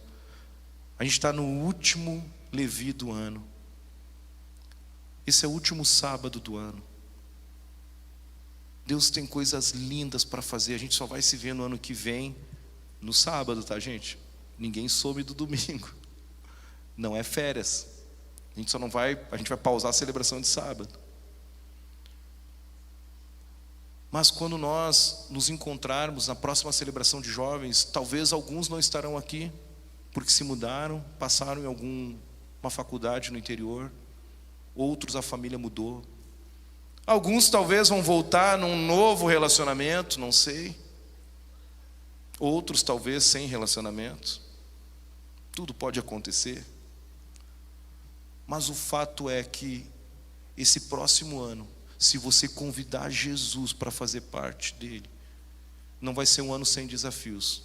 A gente está no último Levi do ano. Esse é o último sábado do ano. Deus tem coisas lindas para fazer. A gente só vai se ver no ano que vem, no sábado, tá, gente? Ninguém some do domingo. Não é férias. A gente vai pausar a celebração de sábado. Mas quando nós nos encontrarmos na próxima celebração de jovens, talvez alguns não estarão aqui, porque se mudaram, passaram em alguma faculdade no interior. Outros a família mudou. Alguns talvez vão voltar num novo relacionamento, não sei. Outros talvez sem relacionamento. Tudo pode acontecer. Mas o fato é que esse próximo ano, se você convidar Jesus para fazer parte dele, não vai ser um ano sem desafios,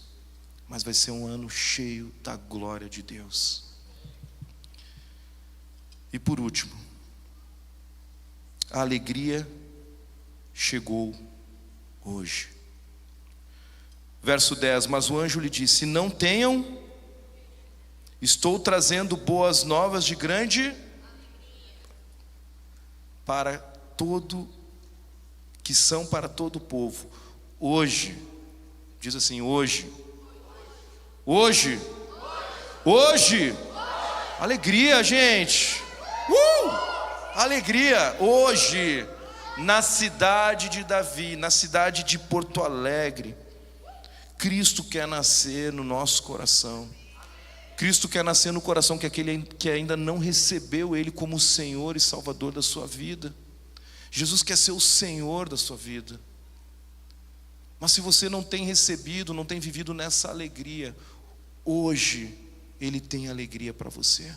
mas vai ser um ano cheio da glória de Deus. E por último, a alegria chegou hoje. Verso 10: mas o anjo lhe disse: não tenham Estou trazendo boas novas de grande para todo, que são para todo o povo. Hoje, diz assim, hoje, alegria, gente, alegria, hoje, na cidade de Davi, na cidade de Porto Alegre, Cristo quer nascer no nosso coração. Cristo quer nascer no coração que aquele que ainda não recebeu Ele como Senhor e Salvador da sua vida. Jesus quer ser o Senhor da sua vida. Mas se você não tem recebido, não tem vivido nessa alegria, hoje Ele tem alegria para você.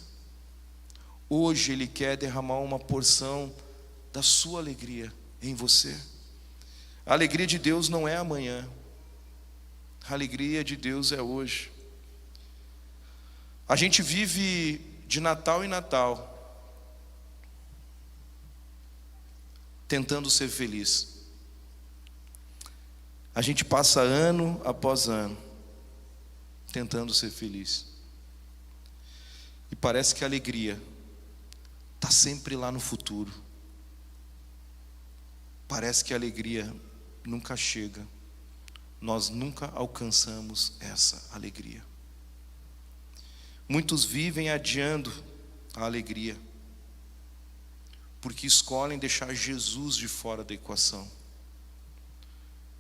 Hoje Ele quer derramar uma porção da sua alegria em você. A alegria de Deus não é amanhã. A alegria de Deus é hoje. A gente vive de Natal em Natal, tentando ser feliz. A gente passa ano após ano, tentando ser feliz. E parece que a alegria está sempre lá no futuro. Parece que a alegria nunca chega. Nós nunca alcançamos essa alegria. Muitos vivem adiando a alegria, porque escolhem deixar Jesus de fora da equação.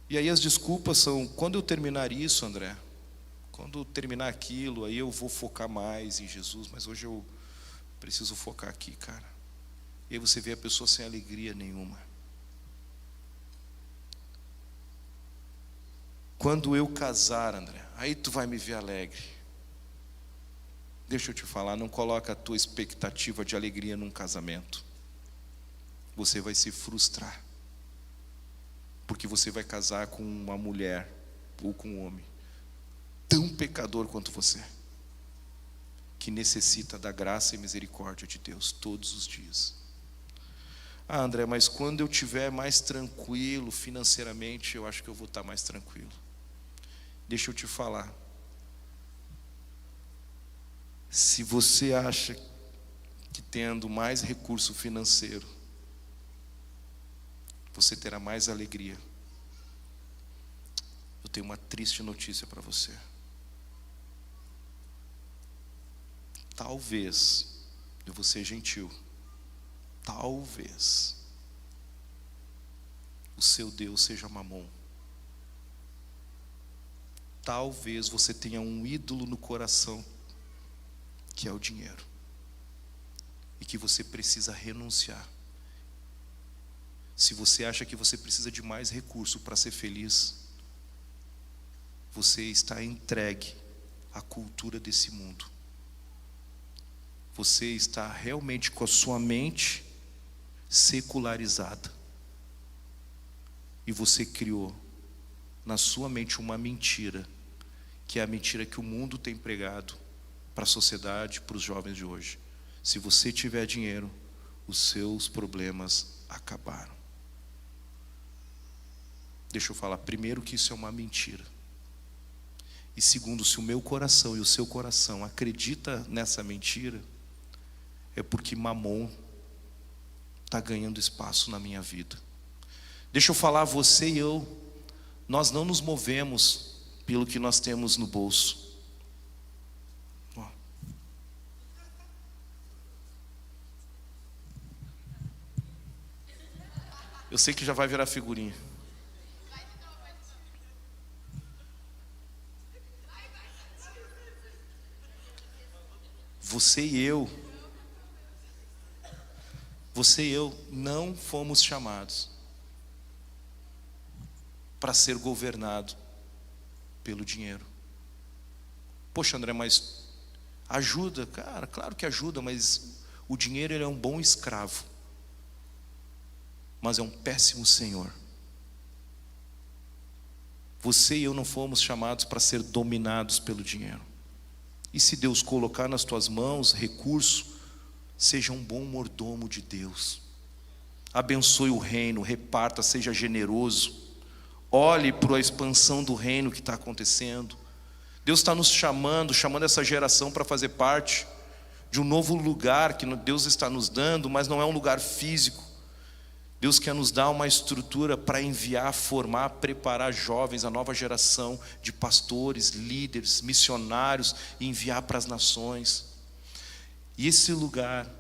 E aí as desculpas são: quando eu terminar isso, André, quando eu terminar aquilo, aí eu vou focar mais em Jesus, mas hoje eu preciso focar aqui, cara. E aí você vê a pessoa sem alegria nenhuma. Quando eu casar, André, aí tu vai me ver alegre. Deixa eu te falar, não coloca a tua expectativa de alegria num casamento. Você vai se frustrar. Porque você vai casar com uma mulher ou com um homem tão pecador quanto você, que necessita da graça e misericórdia de Deus todos os dias. Ah, André, mas quando eu estiver mais tranquilo financeiramente, eu acho que eu vou estar mais tranquilo. Deixa eu te falar. Se você acha que tendo mais recurso financeiro, você terá mais alegria, eu tenho uma triste notícia para você. Talvez, eu vou ser gentil, talvez o seu Deus seja Mamon. Talvez você tenha um ídolo no coração, que é o dinheiro, e que você precisa renunciar. Se você acha que você precisa de mais recurso para ser feliz, você está entregue à cultura desse mundo. Você está realmente com a sua mente secularizada. E você criou na sua mente uma mentira, que é a mentira que o mundo tem pregado para a sociedade, para os jovens de hoje. Se você tiver dinheiro, os seus problemas acabaram. Deixa eu falar, primeiro, que isso é uma mentira. E segundo, se o meu coração e o seu coração acredita nessa mentira, é porque Mamon está ganhando espaço na minha vida. Deixa eu falar, você e eu, nós não nos movemos pelo que nós temos no bolso. Eu sei que já vai virar figurinha. Você e eu não fomos chamados para ser governado pelo dinheiro. Poxa, André, mas ajuda? Cara, claro que ajuda, mas o dinheiro, ele é um bom escravo, mas é um péssimo senhor. Você e eu não fomos chamados para ser dominados pelo dinheiro. E se Deus colocar nas tuas mãos recurso, seja um bom mordomo de Deus. Abençoe o reino, reparta, seja generoso. Olhe para a expansão do reino que está acontecendo. Deus está nos chamando essa geração para fazer parte de um novo lugar que Deus está nos dando, mas não é um lugar físico. Deus quer nos dar uma estrutura para enviar, formar, preparar jovens, a nova geração de pastores, líderes, missionários, e enviar para as nações. E esse lugar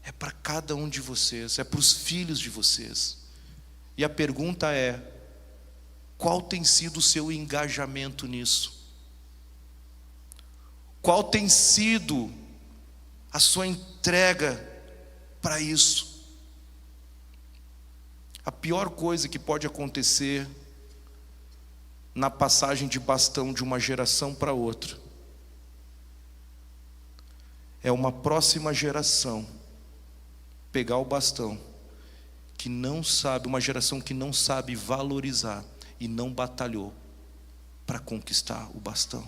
é para cada um de vocês, é para os filhos de vocês. E a pergunta é: qual tem sido o seu engajamento nisso? Qual tem sido a sua entrega para isso? A pior coisa que pode acontecer na passagem de bastão de uma geração para outra é uma próxima geração pegar o bastão, que não sabe, uma geração que não sabe valorizar e não batalhou para conquistar o bastão.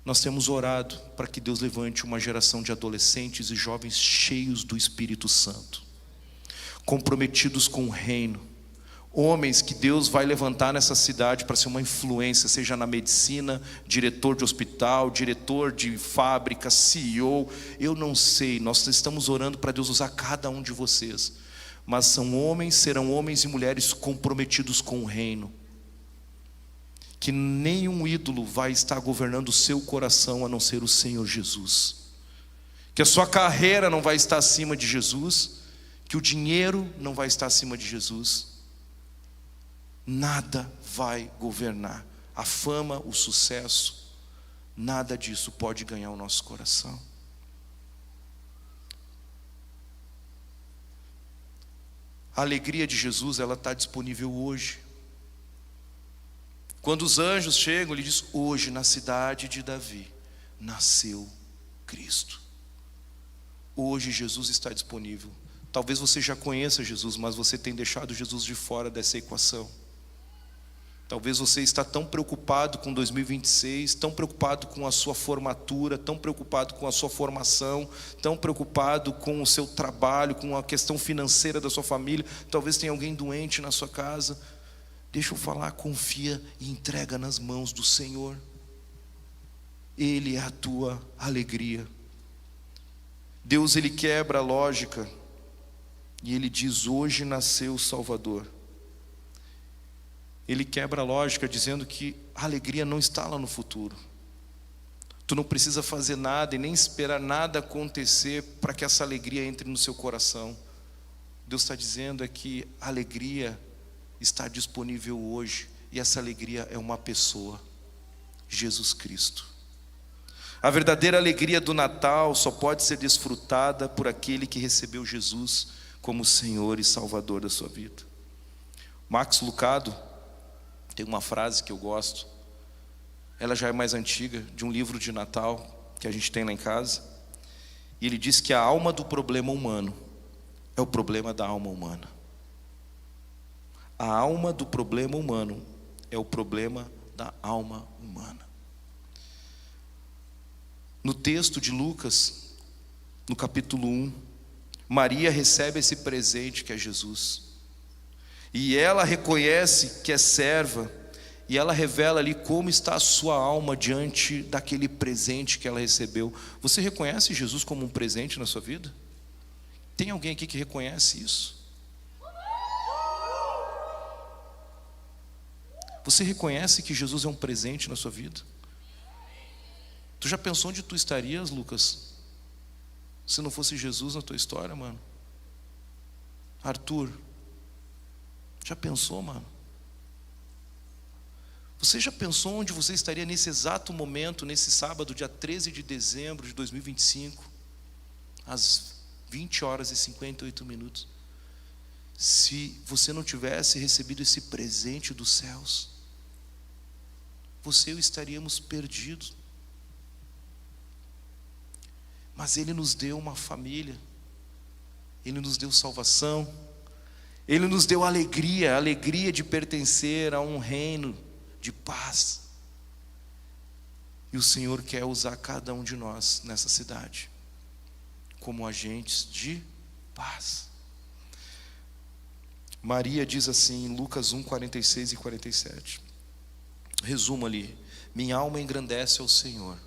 Nós temos orado para que Deus levante uma geração de adolescentes e jovens cheios do Espírito Santo, comprometidos com o reino, homens que Deus vai levantar nessa cidade para ser uma influência, seja na medicina, diretor de hospital, diretor de fábrica, CEO, eu não sei. Nós estamos orando para Deus usar cada um de vocês, mas serão homens e mulheres comprometidos com o reino, que nenhum ídolo vai estar governando o seu coração a não ser o Senhor Jesus, que a sua carreira não vai estar acima de Jesus, que o dinheiro não vai estar acima de Jesus. Nada vai governar, a fama, o sucesso, nada disso pode ganhar o nosso coração. A alegria de Jesus, ela está disponível hoje. Quando os anjos chegam, ele diz: hoje na cidade de Davi nasceu Cristo. Hoje Jesus está disponível. Talvez você já conheça Jesus, mas você tem deixado Jesus de fora dessa equação. Talvez você está tão preocupado com 2026, tão preocupado com a sua formatura, tão preocupado com a sua formação, tão preocupado com o seu trabalho, com a questão financeira da sua família. Talvez tenha alguém doente na sua casa. Deixa eu falar, confia e entrega nas mãos do Senhor. Ele é a tua alegria. Deus, ele quebra a lógica e ele diz: hoje nasceu o Salvador. Ele quebra a lógica dizendo que a alegria não está lá no futuro. Tu não precisa fazer nada e nem esperar nada acontecer para que essa alegria entre no seu coração. Deus está dizendo é que a alegria está disponível hoje, e essa alegria é uma pessoa, Jesus Cristo. A verdadeira alegria do Natal só pode ser desfrutada por aquele que recebeu Jesus como Senhor e Salvador da sua vida. Max Lucado tem uma frase que eu gosto, ela já é mais antiga, de um livro de Natal que a gente tem lá em casa, e ele diz que a alma do problema humano é o problema da alma humana. A alma do problema humano é o problema da alma humana. No texto de Lucas, no capítulo 1, Maria recebe esse presente que é Jesus. E ela reconhece que é serva, e ela revela ali como está a sua alma diante daquele presente que ela recebeu. Você reconhece Jesus como um presente na sua vida? Tem alguém aqui que reconhece isso? Você reconhece que Jesus é um presente na sua vida? Tu já pensou onde tu estarias, Lucas, se não fosse Jesus na tua história, mano? Arthur, já pensou, mano? Você já pensou onde você estaria nesse exato momento, nesse sábado, dia 13 de dezembro de 2025, às 20 horas e 58 minutos, se você não tivesse recebido esse presente dos céus? Você e eu estaríamos perdidos. Mas Ele nos deu uma família, Ele nos deu salvação, Ele nos deu alegria, a alegria de pertencer a um reino de paz. E o Senhor quer usar cada um de nós nessa cidade como agentes de paz. Maria diz assim em Lucas 1, 46 e 47: Resumo ali: minha alma engrandece ao Senhor,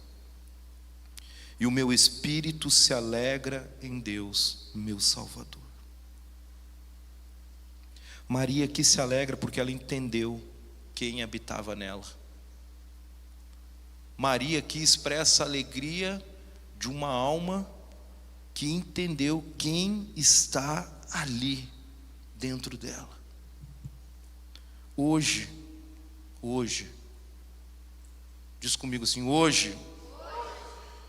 e o meu espírito se alegra em Deus, meu Salvador. Maria aqui se alegra porque ela entendeu quem habitava nela. Maria aqui expressa a alegria de uma alma que entendeu quem está ali dentro dela. Hoje, diz comigo assim: hoje,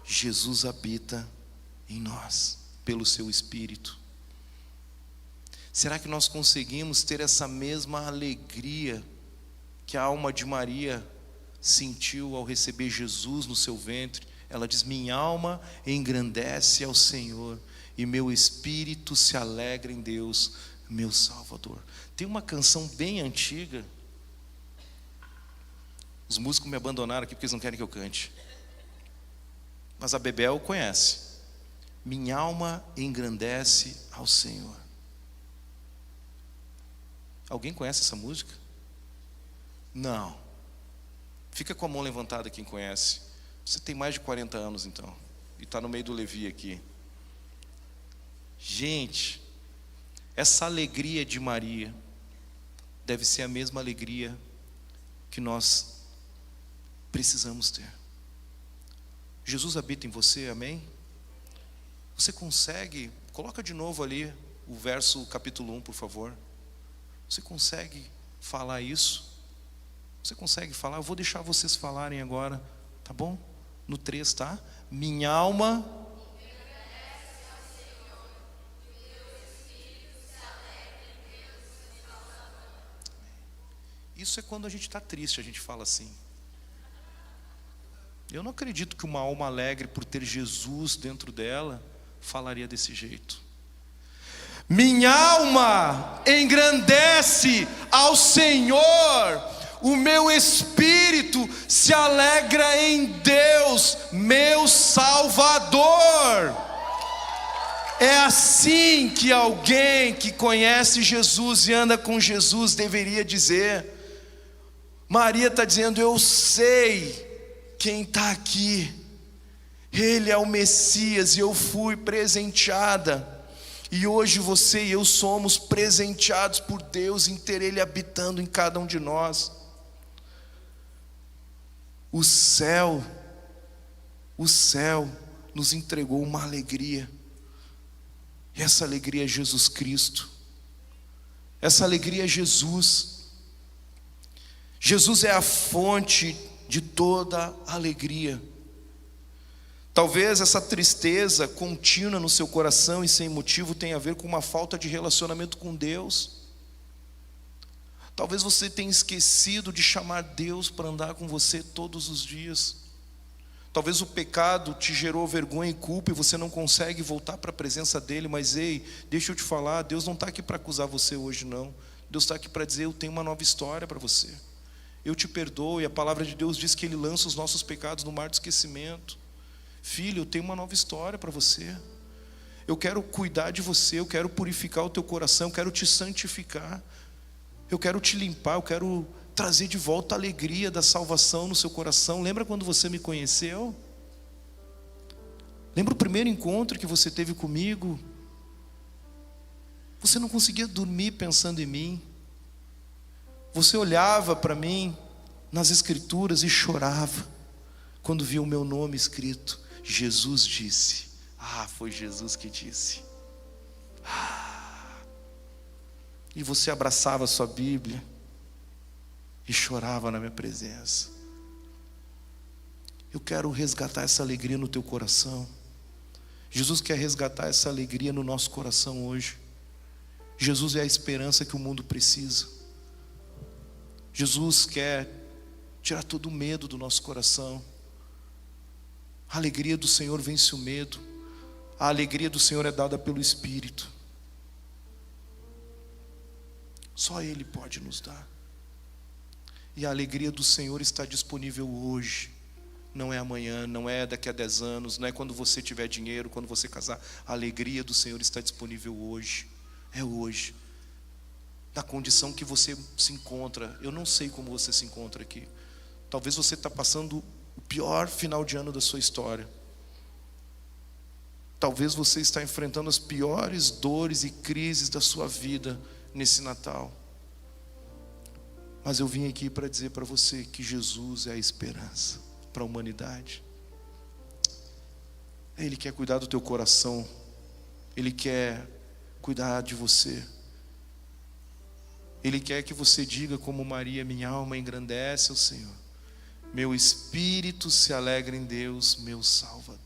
Jesus habita em nós, pelo seu Espírito. Será que nós conseguimos ter essa mesma alegria que a alma de Maria sentiu ao receber Jesus no seu ventre? Ela diz: minha alma engrandece ao Senhor, e meu espírito se alegra em Deus, meu Salvador. Tem uma canção bem antiga, os músicos me abandonaram aqui porque eles não querem que eu cante, mas a Bebel conhece: minha alma engrandece ao Senhor. Alguém conhece essa música? Não. Fica com a mão levantada quem conhece. Você tem mais de 40 anos então, e está no meio do Levi aqui. Gente, essa alegria de Maria deve ser a mesma alegria que nós precisamos ter. Jesus habita em você, amém? Você consegue? Coloca de novo ali o verso capítulo 1, por favor. Você consegue falar isso? Você consegue falar? Eu vou deixar vocês falarem agora, tá bom? No 3, tá? Minha alma Isso é quando a gente está triste, a gente fala assim. Eu não acredito que uma alma alegre, por ter Jesus dentro dela, falaria desse jeito. Minha alma engrandece ao Senhor, o meu espírito se alegra em Deus, meu Salvador. É assim que alguém que conhece Jesus e anda com Jesus deveria dizer. Maria está dizendo: eu sei quem está aqui, Ele é o Messias, e eu fui presenteada. E hoje você e eu somos presenteados por Deus em ter Ele habitando em cada um de nós. O céu nos entregou uma alegria. E essa alegria é Jesus Cristo. Essa alegria é Jesus. Jesus é a fonte de toda alegria. Talvez essa tristeza contínua no seu coração e sem motivo tenha a ver com uma falta de relacionamento com Deus. Talvez você tenha esquecido de chamar Deus para andar com você todos os dias. Talvez o pecado te gerou vergonha e culpa e você não consegue voltar para a presença dEle. Mas ei, deixa eu te falar, Deus não está aqui para acusar você hoje não. Deus está aqui para dizer: eu tenho uma nova história para você. Eu te perdoo, e a palavra de Deus diz que Ele lança os nossos pecados no mar do esquecimento. Filho, eu tenho uma nova história para você. Eu quero cuidar de você, eu quero purificar o teu coração, eu quero te santificar, eu quero te limpar, eu quero trazer de volta a alegria da salvação no seu coração. Lembra quando você me conheceu? Lembra o primeiro encontro que você teve comigo? Você não conseguia dormir pensando em mim. Você olhava para mim nas Escrituras e chorava quando via o meu nome escrito. Jesus disse. Foi Jesus que disse. E você abraçava a sua Bíblia e chorava na minha presença. Eu quero resgatar essa alegria no teu coração. Jesus quer resgatar essa alegria no nosso coração hoje. Jesus é a esperança que o mundo precisa. Jesus quer tirar todo o medo do nosso coração. A alegria do Senhor vence o medo. A alegria do Senhor é dada pelo Espírito. Só Ele pode nos dar. E a alegria do Senhor está disponível hoje. Não é amanhã, não é daqui a 10 anos, não é quando você tiver dinheiro, quando você casar. A alegria do Senhor está disponível hoje. É hoje. Na condição que você se encontra. Eu não sei como você se encontra aqui. Talvez você está passando o pior final de ano da sua história. Talvez você está enfrentando as piores dores e crises da sua vida nesse Natal. Mas eu vim aqui para dizer para você que Jesus é a esperança para a humanidade. Ele quer cuidar do teu coração. Ele quer cuidar de você. Ele quer que você diga como Maria: minha alma engrandece ao Senhor. Meu espírito se alegra em Deus, meu Salvador.